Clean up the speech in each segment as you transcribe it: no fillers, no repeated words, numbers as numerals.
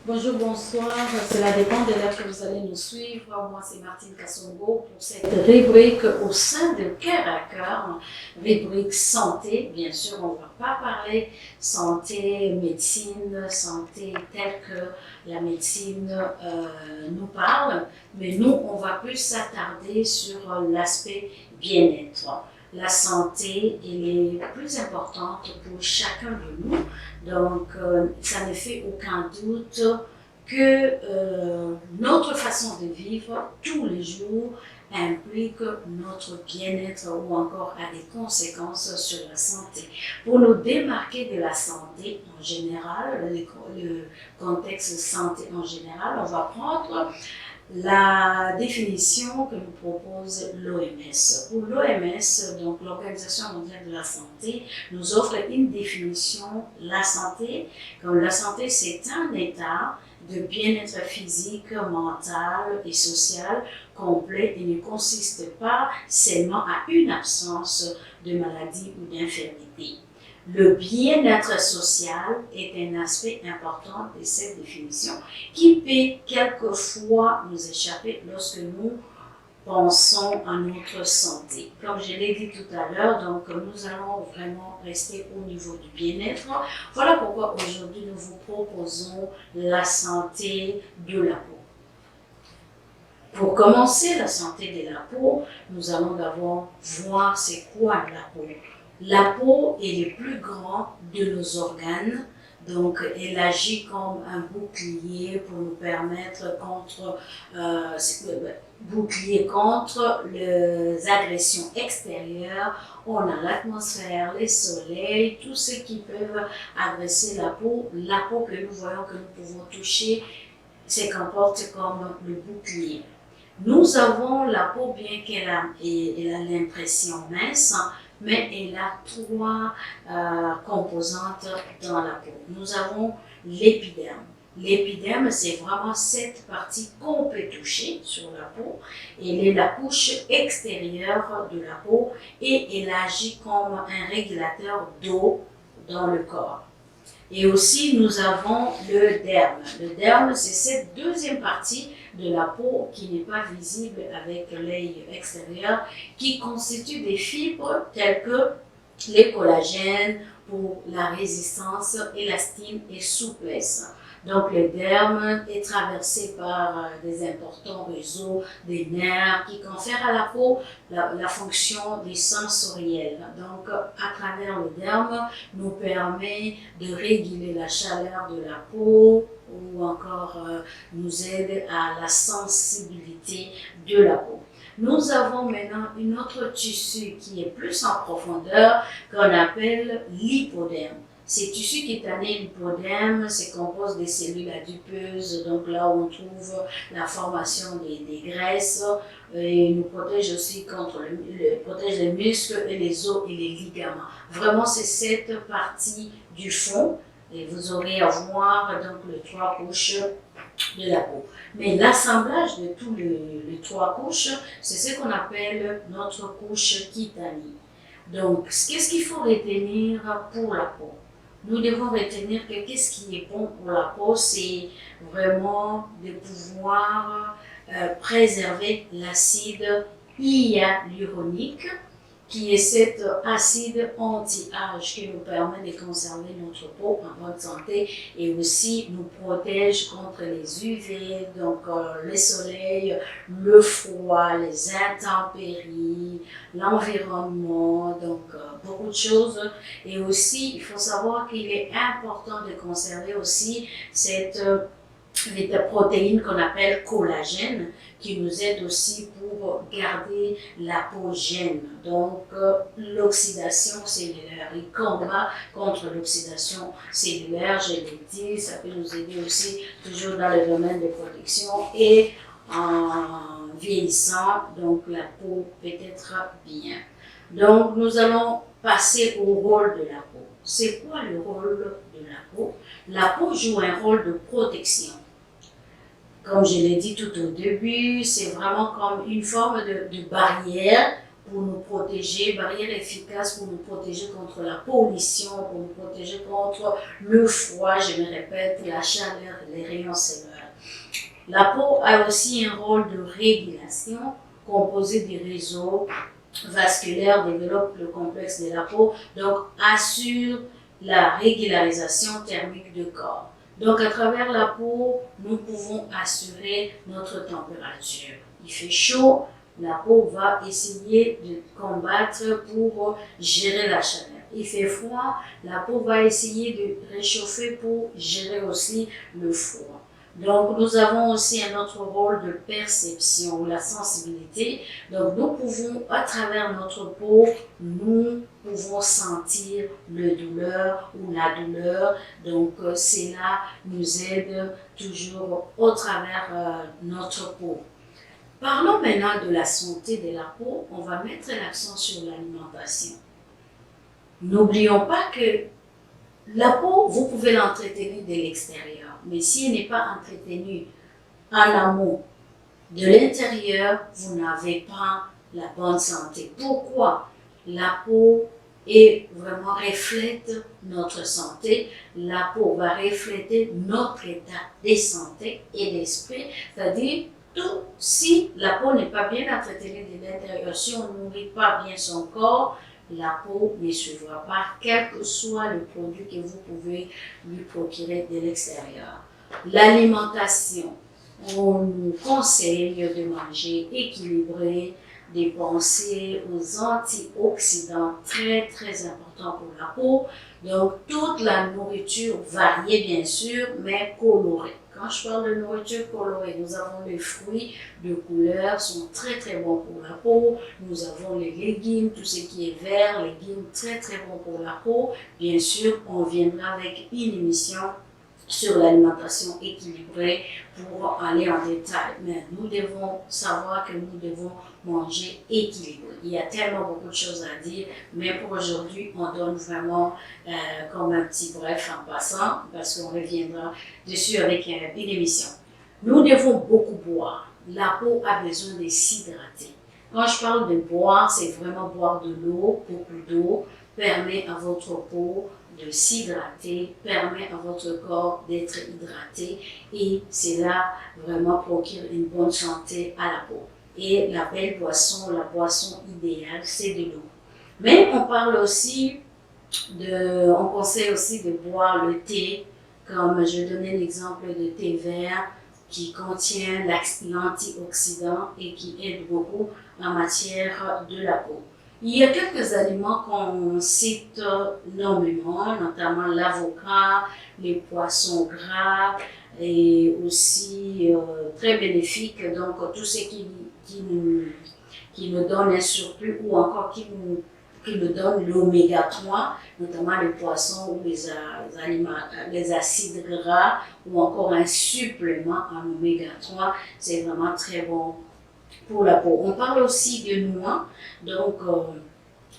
Bonjour, bonsoir. Cela dépend de l'heure que vous allez nous suivre. Moi, c'est Martine Kassongo pour cette rubrique au sein de Cœur à Cœur, rubrique santé. Bien sûr, on ne va pas parler santé, médecine, santé telle que la médecine nous parle, mais nous, on va plus s'attarder sur l'aspect bien-être. La santé, elle est plus importante pour chacun de nous. Donc, ça ne fait aucun doute que notre façon de vivre tous les jours implique notre bien-être ou encore a des conséquences sur la santé. Pour nous démarquer de la santé en général, le contexte santé en général, on va prendre la définition que nous propose l'OMS. Pour l'OMS, donc l'Organisation mondiale de la santé, nous offre une définition, la santé, comme la santé c'est un état de bien-être physique, mental et social complet et ne consiste pas seulement à une absence de maladie ou d'infirmité. Le bien-être social est un aspect important de cette définition qui peut quelquefois nous échapper lorsque nous pensons à notre santé. Comme je l'ai dit tout à l'heure, donc nous allons vraiment rester au niveau du bien-être. Voilà pourquoi aujourd'hui nous vous proposons la santé de la peau. Pour commencer la santé de la peau, nous allons d'abord voir c'est quoi la peau. La peau est le plus grand de nos organes, donc elle agit comme un bouclier pour nous permettre bouclier contre les agressions extérieures. On a l'atmosphère, les soleils, tout ce qui peut agresser la peau que nous voyons, que nous pouvons toucher, se comporte comme le bouclier. Nous avons la peau, bien qu'elle a l'impression mince, mais elle a trois composantes dans la peau. Nous avons l'épiderme. L'épiderme, c'est vraiment cette partie qu'on peut toucher sur la peau. Elle est la couche extérieure de la peau et elle agit comme un régulateur d'eau dans le corps. Et aussi, nous avons le derme. Le derme, c'est cette deuxième partie de la peau qui n'est pas visible avec l'œil extérieur, qui constitue des fibres telles que les collagènes pour la résistance, élastine et souplesse. Donc le derme est traversé par des importants réseaux des nerfs qui confèrent à la peau la fonction des sensoriels. Donc à travers le derme, nous permet de réguler la chaleur de la peau ou encore nous aide à la sensibilité de la peau. Nous avons maintenant une autre tissu qui est plus en profondeur qu'on appelle l'hypoderme. Ces tissus cutanés l'hypoderme se composent des cellules adipeuses, donc là où on trouve la formation des graisses, et nous protège aussi protège les muscles et les os et les ligaments. Vraiment, c'est cette partie du fond, et vous aurez à voir donc les trois couches de la peau. Mais l'assemblage de tous les trois couches, c'est ce qu'on appelle notre couche cutanée. Donc, qu'est-ce qu'il faut retenir pour la peau? Nous devons retenir que qu'est-ce qui est bon pour la peau, c'est vraiment de pouvoir préserver l'acide hyaluronique, qui est cet acide anti-âge qui nous permet de conserver notre peau en bonne santé et aussi nous protège contre les UV, donc le soleil, le froid, les intempéries, l'environnement, donc beaucoup de choses. Et aussi, il faut savoir qu'il est important de conserver aussi cette protéine qu'on appelle collagène, qui nous aide aussi pour garder la peau jeune. Donc, l'oxydation cellulaire, il combat contre l'oxydation cellulaire, je l'ai dit, ça peut nous aider aussi toujours dans le domaine de protection et en vieillissant, donc la peau peut être bien. Donc, nous allons passer au rôle de la peau. C'est quoi le rôle de la peau? La peau joue un rôle de protection. Comme je l'ai dit tout au début, c'est vraiment comme une forme de barrière pour nous protéger, barrière efficace pour nous protéger contre la pollution, pour nous protéger contre le froid, je me répète, la chaleur, les rayons solaires. La peau a aussi un rôle de régulation, composé des réseaux vasculaires, développe le complexe de la peau, donc assure la régularisation thermique du corps. Donc à travers la peau, nous pouvons assurer notre température. Il fait chaud, la peau va essayer de combattre pour gérer la chaleur. Il fait froid, la peau va essayer de réchauffer pour gérer aussi le froid. Donc, nous avons aussi un autre rôle de perception, la sensibilité. Donc, nous pouvons, à travers notre peau, nous pouvons sentir le douleur ou la douleur. Donc, cela nous aide toujours au travers notre peau. Parlons maintenant de la santé de la peau. On va mettre l'accent sur l'alimentation. N'oublions pas que la peau, vous pouvez l'entretenir de l'extérieur, mais si elle n'est pas entretenue en amont de l'intérieur, vous n'avez pas la bonne santé. Pourquoi? La peau est vraiment reflète notre santé. La peau va refléter notre état de santé et d'esprit, c'est-à-dire tout si la peau n'est pas bien entretenue de l'intérieur, si on ne nourrit pas bien son corps, la peau ne suivra pas, quel que soit le produit que vous pouvez lui procurer de l'extérieur. L'alimentation, on nous conseille de manger équilibré, de penser aux antioxydants très très importants pour la peau. Donc toute la nourriture variée bien sûr, mais colorée. Quand je parle de nourriture colorée, nous avons les fruits de couleur, sont très très bons pour la peau. Nous avons les légumes, tout ce qui est vert, légumes très très bons pour la peau. Bien sûr, on viendra avec une émission sur l'alimentation équilibrée pour aller en détail. Mais nous devons savoir que nous devons manger équilibré. Il y a tellement beaucoup de choses à dire, mais pour aujourd'hui, on donne vraiment comme un petit bref en passant, parce qu'on reviendra dessus avec une émission. Nous devons beaucoup boire. La peau a besoin de s'hydrater. Quand je parle de boire, c'est vraiment boire de l'eau, beaucoup d'eau, permet à votre peau de s'hydrater, permet à votre corps d'être hydraté et cela vraiment procure une bonne santé à la peau. Et la belle boisson, la boisson idéale, c'est de l'eau. Mais on parle aussi on conseille aussi de boire le thé, comme je donnais l'exemple de thé vert qui contient l'antioxydant et qui aide beaucoup en matière de la peau. Il y a quelques aliments qu'on cite nommément, notamment l'avocat, les poissons gras et aussi très bénéfiques, donc tout ce qui nous donne un surplus ou encore qui nous donne l'oméga 3, notamment les poissons ou les acides gras ou encore un supplément en oméga 3, c'est vraiment très bon pour la peau. On parle aussi de noix, donc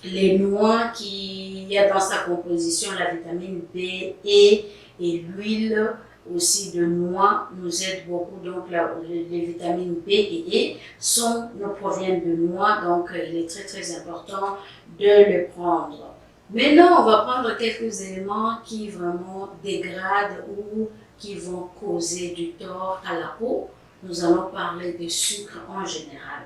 les noix qui y a dans sa composition la vitamine B, E et l'huile aussi de noix nous aide beaucoup, donc les vitamines B et E nous proviennent de noix, donc il est très très important de les prendre. Maintenant, on va prendre quelques éléments qui vraiment dégradent ou qui vont causer du tort à la peau. Nous allons parler des sucres en général.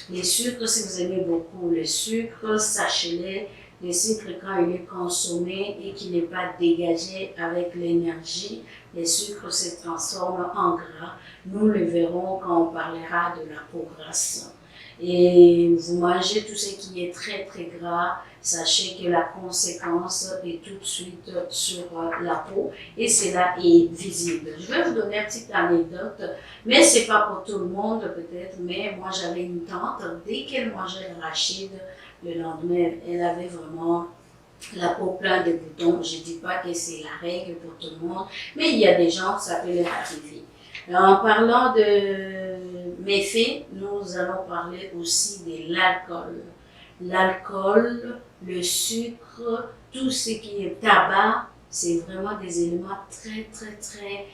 Les sucres, si vous aimez beaucoup le sucre, sachez-le, le sucre quand il est consommé et qu'il n'est pas dégagé avec l'énergie, les sucres se transforment en gras. Nous le verrons quand on parlera de la peau grasse. Et vous mangez tout ce qui est très très gras, sachez que la conséquence est tout de suite sur la peau et cela est visible. Je vais vous donner une petite anecdote, mais c'est pas pour tout le monde peut-être, mais moi j'avais une tante, dès qu'elle mangeait l'arachide, le lendemain, elle avait vraiment la peau pleine de boutons. Je ne dis pas que c'est la règle pour tout le monde, mais il y a des gens, ça peut leur arriver. En parlant de méfaits, nous allons parler aussi de l'alcool. L'alcool, le sucre, tout ce qui est tabac, c'est vraiment des éléments très très très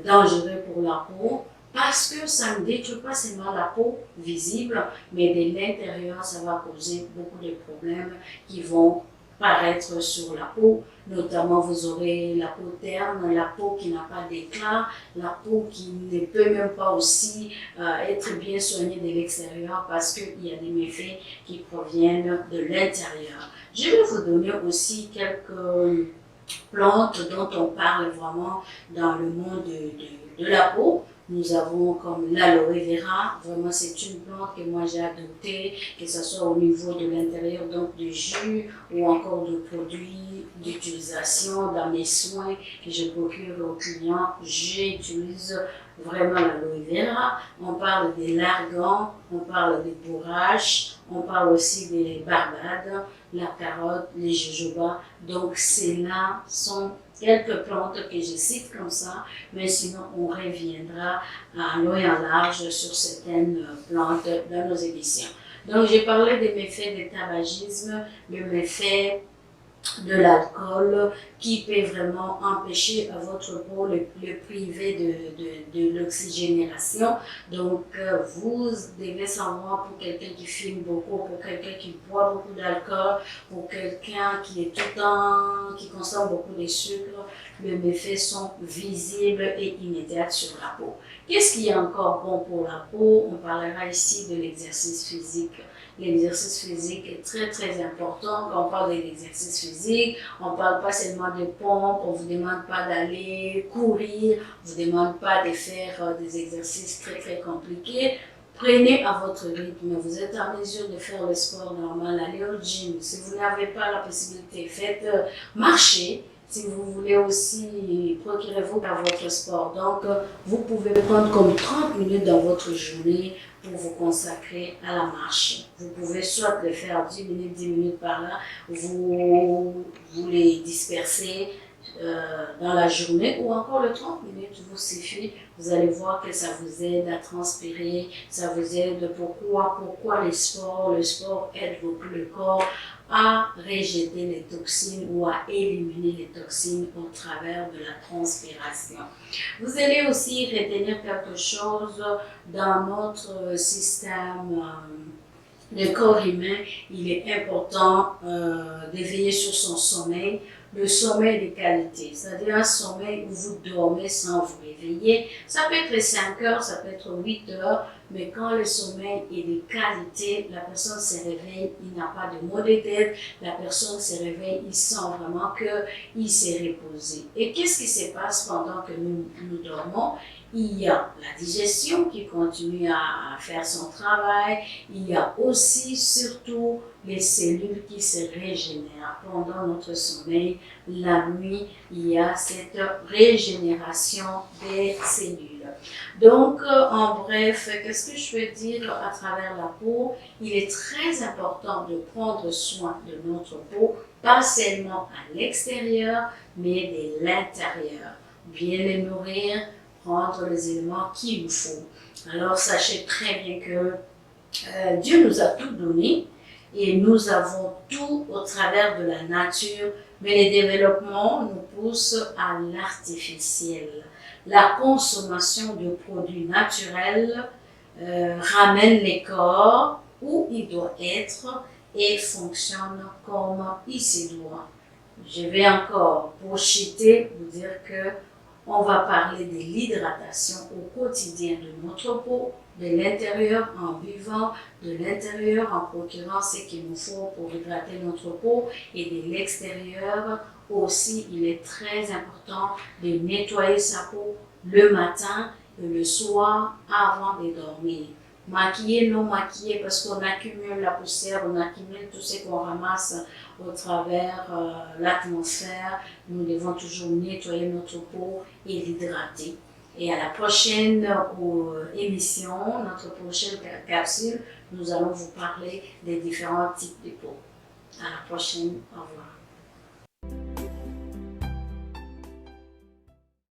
dangereux pour la peau. parce que ça ne détruit pas seulement la peau visible, mais de l'intérieur, ça va causer beaucoup de problèmes qui vont paraître sur la peau. Notamment, vous aurez la peau terne, la peau qui n'a pas d'éclat, la peau qui ne peut même pas aussi être bien soignée de l'extérieur parce qu'il y a des méfaits qui proviennent de l'intérieur. Je vais vous donner aussi quelques plantes dont on parle vraiment dans le monde de la peau. Nous avons comme l'aloe vera, vraiment c'est une plante que moi j'ai adoptée, que ce soit au niveau de l'intérieur, donc du jus ou encore de produits d'utilisation dans mes soins que je procure aux clients. J'utilise vraiment l'aloe vera. On parle des largans, on parle des bourraches, on parle aussi des barbades, la carotte, les jojobas. Donc celles-là sont quelques plantes que je cite comme ça, mais sinon on reviendra à long et en large sur certaines plantes dans nos émissions. Donc j'ai parlé des méfaits du tabagisme, le méfait de l'alcool qui peut vraiment empêcher à votre peau le priver de l'oxygénation. Donc, vous devez savoir pour quelqu'un qui fume beaucoup, pour quelqu'un qui boit beaucoup d'alcool, pour quelqu'un qui est tout le temps, qui consomme beaucoup de sucre, les méfaits sont visibles et immédiats sur la peau. Qu'est-ce qui est encore bon pour la peau? On parlera ici de l'exercice physique. L'exercice physique est très très important. Quand on parle de l'exercice physique, on ne parle pas seulement de pompe, on ne vous demande pas d'aller courir, on ne vous demande pas de faire des exercices très très compliqués. Prenez à votre rythme, vous êtes en mesure de faire le sport normal, allez au gym. Si vous n'avez pas la possibilité, faites marcher. Si vous voulez aussi, procurez-vous par votre sport. Donc, vous pouvez prendre comme 30 minutes dans votre journée pour vous consacrer à la marche. Vous pouvez soit le faire 10 minutes par là, vous les disperser dans la journée ou encore le 30 minutes vous suffit. Vous allez voir que ça vous aide à transpirer, ça vous aide. Pourquoi le sport aide beaucoup le corps à rejeter les toxines ou à éliminer les toxines au travers de la transpiration. Vous allez aussi retenir quelque chose dans notre système le corps humain. Il est important de veiller sur son sommeil. Le sommeil de qualité, c'est-à-dire un sommeil où vous dormez sans vous réveiller. Ça peut être 5 heures, ça peut être 8 heures, mais quand le sommeil est de qualité, la personne se réveille, il n'a pas de maux de tête, la personne se réveille, il sent vraiment qu'il s'est reposé. Et qu'est-ce qui se passe pendant que nous dormons? Il y a la digestion qui continue à faire son travail, il y a aussi surtout les cellules qui se régénèrent pendant notre sommeil. La nuit, il y a cette régénération des cellules. Donc, en bref, qu'est-ce que je peux dire à travers la peau? Il est très important de prendre soin de notre peau, pas seulement à l'extérieur, mais de l'intérieur. Bien les nourrir, prendre les éléments qu'il nous faut. Alors, sachez très bien que Dieu nous a tout donné et nous avons tout au travers de la nature, mais le développement nous pousse à l'artificiel. La consommation de produits naturels ramène les corps où il doit être et fonctionne comme il se doit. Je vais encore, pour chuter, vous dire que on va parler de l'hydratation au quotidien de notre peau, de l'intérieur en buvant, de l'intérieur en procurant ce qu'il nous faut pour hydrater notre peau et de l'extérieur aussi. Il est très important de nettoyer sa peau le matin et le soir avant de dormir. Maquiller, non maquiller, parce qu'on accumule la poussière, on accumule tout ce qu'on ramasse au travers l'atmosphère. Nous devons toujours nettoyer notre peau et l'hydrater. Et à la prochaine émission, notre prochaine capsule, nous allons vous parler des différents types de peau. À la prochaine, au revoir.